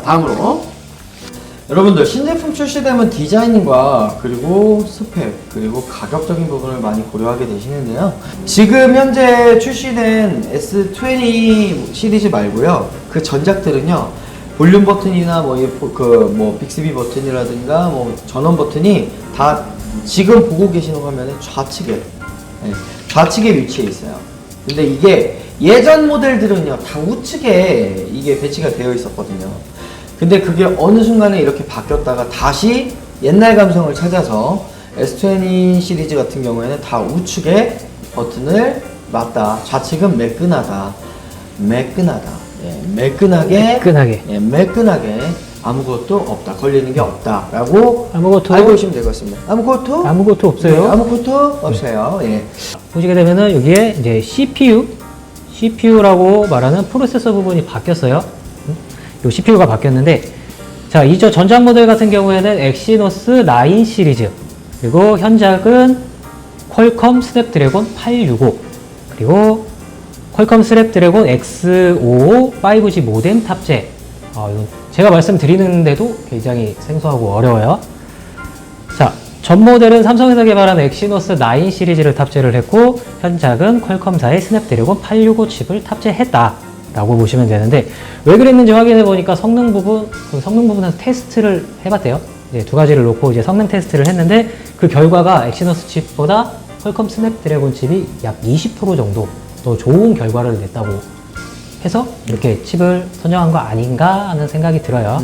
다음으로 여러분들 신제품 출시되면 디자인과 그리고 스펙 그리고 가격적인 부분을 많이 고려하게 되시는데요. 지금 현재 출시된 S20 시리즈 말고요. 그 전작들은요. 볼륨 버튼이나 빅스비 버튼이라든가 전원 버튼이 다 지금 보고 계시는 화면의 좌측에 위치해 있어요. 근데 이게 예전 모델들은요 다 우측에 이게 배치가 되어 있었거든요. 근데 그게 어느 순간에 이렇게 바뀌었다가 다시 옛날 감성을 찾아서 S20 시리즈 같은 경우에는 다 우측에 버튼을 놨다. 좌측은 매끈하게 아무것도 없다. 걸리는 게 없다. 라고 알고 계시면 될 것 같습니다. 아무것도 없어요. 네, 아무것도 없어요. 예. 보시게 되면은 여기에 이제 CPU라고 말하는 프로세서 부분이 바뀌었어요. 요 CPU가 바뀌었는데, 자, 이저 전작 모델 같은 경우에는 엑시노스 9 시리즈, 그리고 현작은 퀄컴 스냅드래곤 865, 그리고 퀄컴 스냅드래곤 X55 5G 모뎀 탑재. 이건 제가 말씀드리는데도 굉장히 생소하고 어려워요. 자, 전 모델은 삼성에서 개발한 엑시노스 9 시리즈를 탑재를 했고, 현작은 퀄컴사의 스냅드래곤 865 칩을 탑재했다 라고 보시면 되는데, 왜 그랬는지 확인해 보니까 성능 부분에서 테스트를 해봤대요. 이제 두 가지를 놓고 이제 성능 테스트를 했는데, 그 결과가 엑시노스 칩보다 퀄컴 스냅드래곤 칩이 약 20% 정도 더 좋은 결과를 냈다고 해서 이렇게 칩을 선정한 거 아닌가 하는 생각이 들어요.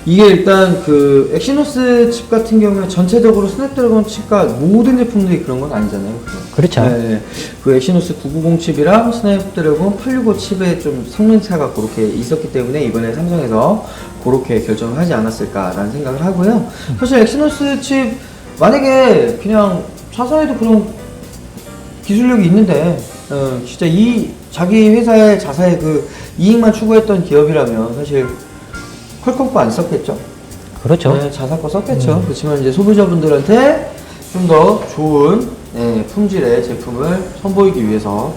이게 일단 그 엑시노스 칩 같은 경우에 전체적으로 스냅드래곤 칩과 모든 제품들이 그런 건 아니잖아요. 그렇죠. 네, 그 엑시노스 990 칩이랑 스냅드래곤 865 칩의 좀 성능차가 그렇게 있었기 때문에 이번에 삼성에서 그렇게 결정을 하지 않았을까라는 생각을 하고요. 사실 엑시노스 칩 만약에 그냥 차선에도 그런 기술력이 있는데 진짜 자기 회사의 자사의 그 이익만 추구했던 기업이라면 사실 퀄컴 거 안 썼겠죠. 그렇죠. 네, 자사 거 썼겠죠. 그렇지만 이제 소비자분들한테 좀 더 좋은 품질의 제품을 선보이기 위해서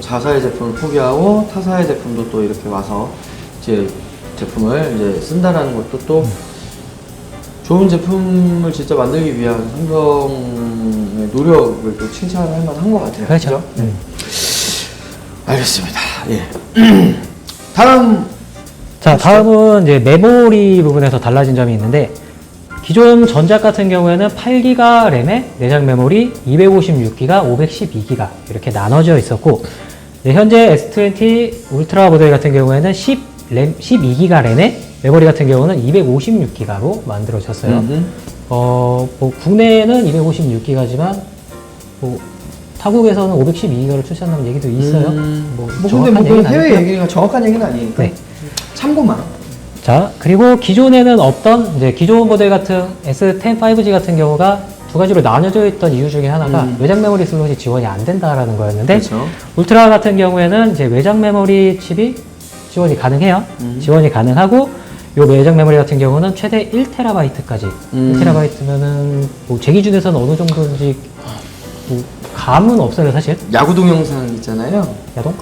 자사의 제품을 포기하고 타사의 제품도 또 이렇게 와서 이제 제품을 이제 쓴다라는 것도 또 좋은 제품을 진짜 만들기 위한 삼성의 노력을 또 칭찬할 만한 것 같아요. 그렇죠. 알겠습니다. 예. 다음은 이제 메모리 부분에서 달라진 점이 있는데, 기존 전작 같은 경우에는 8기가 램에 내장 메모리, 256기가, 512기가 이렇게 나눠져 있었고, 현재 S20 울트라 모델 같은 경우에는 12기가 램에 메모리 같은 경우는 256기가로 만들어졌어요. 국내에는 256기가지만 타국에서는 512기가를 출시한다는 얘기도 있어요. 해외 얘기가 정확한 얘기는 아니니까. 네. 참고만. 자, 그리고 기존에는 없던 이제 기존 모델 같은 S10 5G 같은 경우가 두 가지로 나눠져 있던 이유 중에 하나가 외장 메모리 슬롯이 지원이 안 된다라는 거였는데, 그렇죠. 울트라 같은 경우에는 이제 외장 메모리 칩이 지원이 가능해요. 지원이 가능하고, 요 외장 메모리 같은 경우는 최대 1TB까지. 1TB면은 제 기준에서는 어느 정도인지 감은 없어요, 사실. 야구 동영상 있잖아요. 야동?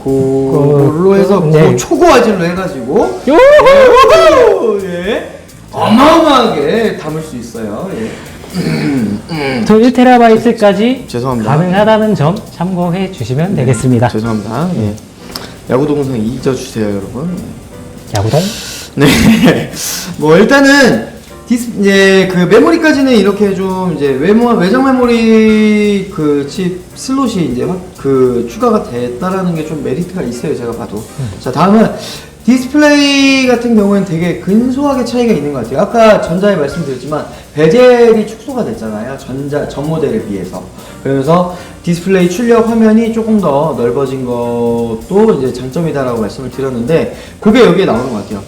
그걸로 해서 초고화질로 해가지고 어마어마하게 담을 수 있어요. 또 1TB까지 죄송합니다. 가능하다는 점 참고해 주시면 되겠습니다. 죄송합니다. 야구 동영상 잊어주세요, 여러분. 야구동? 네. 일단은 그 메모리까지는 이렇게 좀 이제 외장 메모리 그 칩 슬롯이 이제 추가가 됐다라는 게 좀 메리트가 있어요, 제가 봐도. 자, 다음은 디스플레이 같은 경우에는 되게 근소하게 차이가 있는 것 같아요. 아까 전자에 말씀드렸지만 베젤이 축소가 됐잖아요, 전 모델에 비해서. 그러면서 디스플레이 출력 화면이 조금 더 넓어진 것도 이제 장점이다라고 말씀을 드렸는데, 그게 여기에 나오는 것 같아요.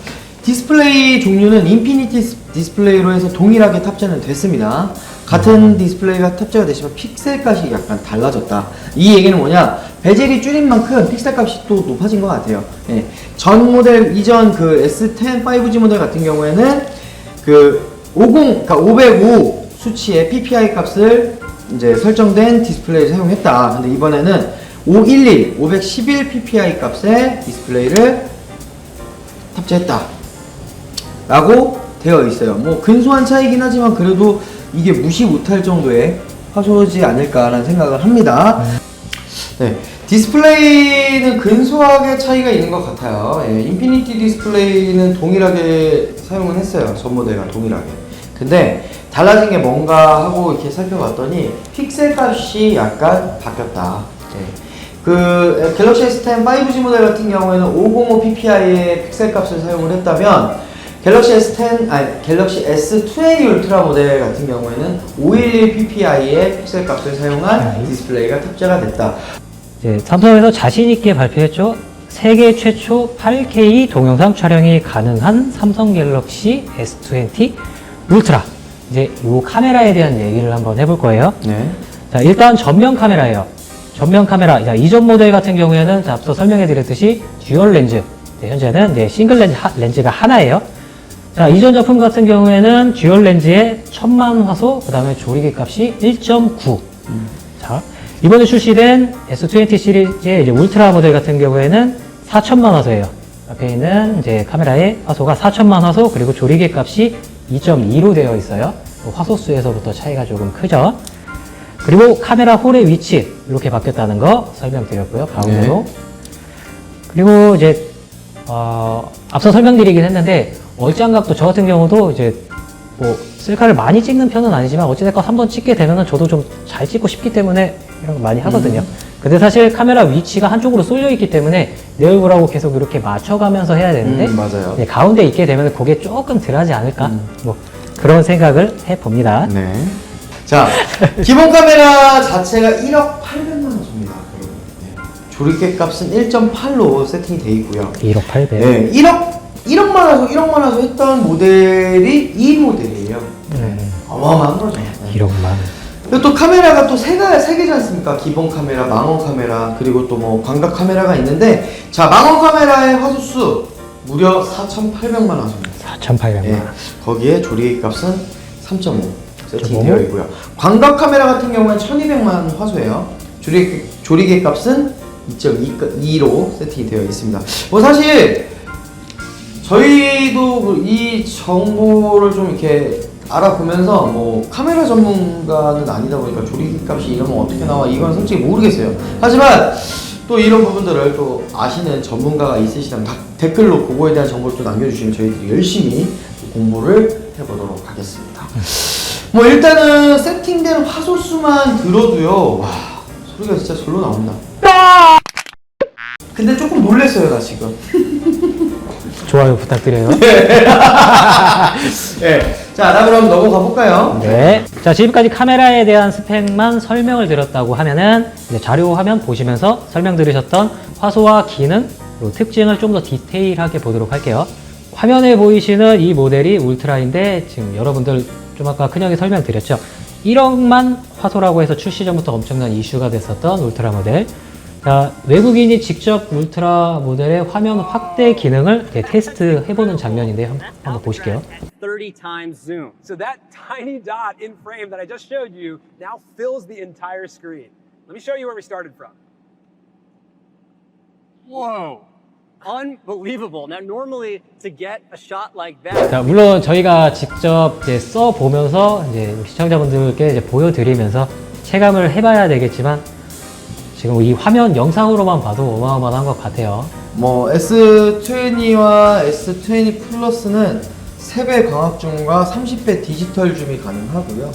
디스플레이 종류는 인피니티 디스플레이로 해서 동일하게 탑재는 됐습니다. 같은 디스플레이가 탑재가 되지만 픽셀 값이 약간 달라졌다. 이 얘기는 뭐냐? 베젤이 줄인 만큼 픽셀 값이 또 높아진 것 같아요. 전 모델 이전 그 S10 5G 모델 같은 경우에는 그 505 수치의 PPI 값을 이제 설정된 디스플레이를 사용했다. 근데 이번에는 511 PPI 값의 디스플레이를 탑재했다 라고 되어 있어요. 뭐 근소한 차이긴 하지만 그래도 이게 무시 못할 정도의 화소지 않을까라는 생각을 합니다. 네, 디스플레이는 근소하게 차이가 있는 것 같아요. 예, 인피니티 디스플레이는 동일하게 사용을 했어요. 전 모델과 동일하게. 근데 달라진 게 뭔가 하고 이렇게 살펴봤더니 픽셀 값이 약간 바뀌었다. 예. 그 갤럭시 S10 5G 모델 같은 경우에는 505 ppi의 픽셀 값을 사용을 했다면 갤럭시 갤럭시 S20 울트라 모델 같은 경우에는 511 ppi의 픽셀 값을 사용한 디스플레이가 탑재가 됐다. 이제 삼성에서 자신 있게 발표했죠. 세계 최초 8K 동영상 촬영이 가능한 삼성 갤럭시 S20 울트라. 이제 이 카메라에 대한 얘기를 한번 해볼 거예요. 네. 자, 일단 전면 카메라예요. 전면 카메라. 자, 이전 모델 같은 경우에는 앞서 설명해 드렸듯이 듀얼 렌즈. 현재는 이제 싱글 렌즈가 하나예요. 자, 이전 제품 같은 경우에는 듀얼 렌즈에 1000만 화소, 그 다음에 조리개 값이 1.9. 자, 이번에 출시된 S20 시리즈의 이제 울트라 모델 같은 경우에는 4000만 화소예요. 앞에 있는 이제 카메라의 화소가 4000만 화소, 그리고 조리개 값이 2.2로 되어 있어요. 화소수에서부터 차이가 조금 크죠. 그리고 카메라 홀의 위치 이렇게 바뀌었다는 거 설명드렸고요. 가운데로. 네. 그리고 이제 앞서 설명드리긴 했는데 얼짱각도 저 같은 경우도 이제 뭐 셀카를 많이 찍는 편은 아니지만 어찌됐건 한번 찍게 되면은 저도 좀 잘 찍고 싶기 때문에 이런 거 많이 하거든요. 근데 사실 카메라 위치가 한쪽으로 쏠려 있기 때문에 내 얼굴하고 계속 이렇게 맞춰가면서 해야 되는데 맞아요. 네, 가운데 있게 되면 그게 조금 덜하지 않을까? 뭐 그런 생각을 해봅니다. 네. 자, 기본 카메라 자체가 1억 800만 원 줍니다. 네. 조리개 값은 1.8로 세팅이 되어 있고요. 1억 800. 네, 1억만 화소 했던 모델이 이 모델이에요. 어마어마한 거죠. 네. 1억만. 그리고 또 카메라가 또 세 개지 않습니까? 기본 카메라, 망원 카메라, 그리고 또 뭐 광각 카메라가 있는데, 자, 망원 카메라의 화소수 무려 4,800만 화소입니다. 4,800만. 예, 거기에 조리개 값은 3.5 세팅이 3.5? 되어 있고요. 광각 카메라 같은 경우는 1200만 화소예요. 조리개 값은 2.2로 세팅이 되어 있습니다. 뭐 사실 저희도 이 정보를 좀 이렇게 알아보면서 뭐 카메라 전문가는 아니다 보니까 조리개 값이 이러면 어떻게 나와 이건 솔직히 모르겠어요. 하지만 또 이런 부분들을 또 아시는 전문가가 있으시다면 댓글로 그거에 대한 정보를 또 남겨주시면 저희들이 열심히 공부를 해보도록 하겠습니다. 뭐 일단은 세팅된 화소수만 들어도요, 와, 소리가 진짜 절로 나옵니다. 근데 조금 놀랬어요, 나 지금. 좋아요 부탁드려요. 네. 자, 나 그럼 넘어가 볼까요? 네. 자, 지금까지 카메라에 대한 스펙만 설명을 드렸다고 하면은 이제 자료 화면 보시면서 설명 들으셨던 화소와 기능, 그리고 특징을 좀 더 디테일하게 보도록 할게요. 화면에 보이시는 이 모델이 울트라인데 지금 여러분들 좀 아까 큰형이 설명드렸죠. 1억만 화소라고 해서 출시 전부터 엄청난 이슈가 됐었던 울트라 모델. 자, 외국인이 직접 울트라 모델의 화면 확대 기능을 테스트 해보는 장면인데 한번 보실게요. 30 times zoom. So that tiny dot in frame that I just showed you now fills the entire screen. Let me show you where we started from. Whoa. Unbelievable. Now normally to get a shot like that. 자, 물론 저희가 직접 이제 써보면서 이제 시청자분들께 이제 보여드리면서 체감을 해봐야 되겠지만 지금 이 화면 영상으로만 봐도 어마어마한 것 같아요. 뭐 S20와 S20 플러스는 3배 광학줌과 30배 디지털 줌이 가능하고요.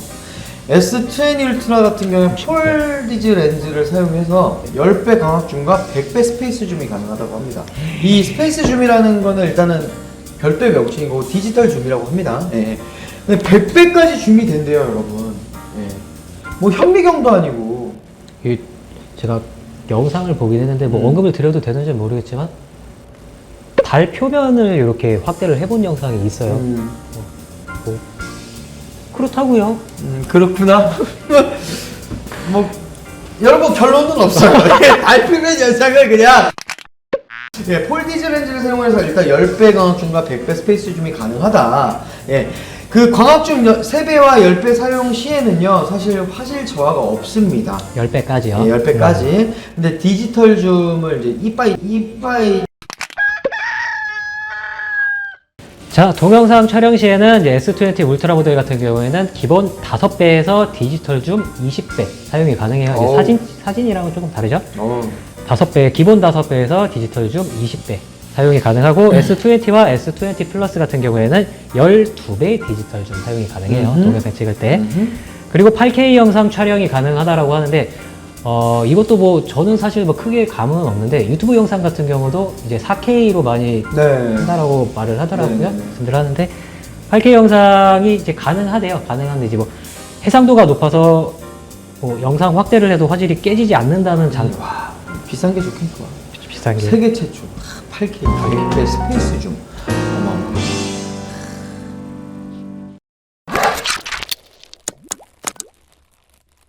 S20 울트라 같은 경우는 폴디즈 렌즈를 사용해서 10배 광학줌과 100배 스페이스 줌이 가능하다고 합니다. 이 스페이스 줌이라는 거는 일단은 별도의 명칭인 거고 디지털 줌이라고 합니다. 예. 근데 100배까지 줌이 된대요, 여러분. 예. 뭐 현미경도 아니고. 제가 영상을 보긴 했는데 뭐 언급을 드려도 되는지 모르겠지만 달 표면을 이렇게 확대를 해본 영상이 있어요. 뭐 그렇다고요. 그렇구나. 뭐 여러분 결론은 없어요. 달 표면 영상을 그냥 예, 폴디즈 렌즈를 사용해서 일단 10배 광학줌과 100배 스페이스 줌이 가능하다. 예. 그 광학줌 3배와 10배 사용 시에는요, 사실 화질 저하가 없습니다. 10배까지요? 예, 10배까지. 근데 디지털 줌을 이제 이빠이 자, 동영상 촬영 시에는 이제 S20 울트라 모델 같은 경우에는 기본 5배에서 디지털 줌 20배 사용이 가능해요. 오. 이제 사진이랑은 조금 다르죠? 어. 5배, 기본 5배에서 디지털 줌 20배 사용이 가능하고 S20와 S20 플러스 같은 경우에는 12배의 디지털 줌 사용이 가능해요. 동영상 찍을 때. 그리고 8K 영상 촬영이 가능하다라고 하는데 이것도 뭐 저는 사실 뭐 크게 감은 없는데 유튜브 영상 같은 경우도 이제 4K로 많이 네. 한다라고 말을 하더라고요. 네. 말씀들 하는데 8K 영상이 이제 가능하대요. 가능한데 이제 뭐 해상도가 높아서 뭐 영상 확대를 해도 화질이 깨지지 않는다는 장점. 와, 비싼 게 좋긴 좋아. 비싼 게. 세계 최초 8K, 8K 스페이스 줌.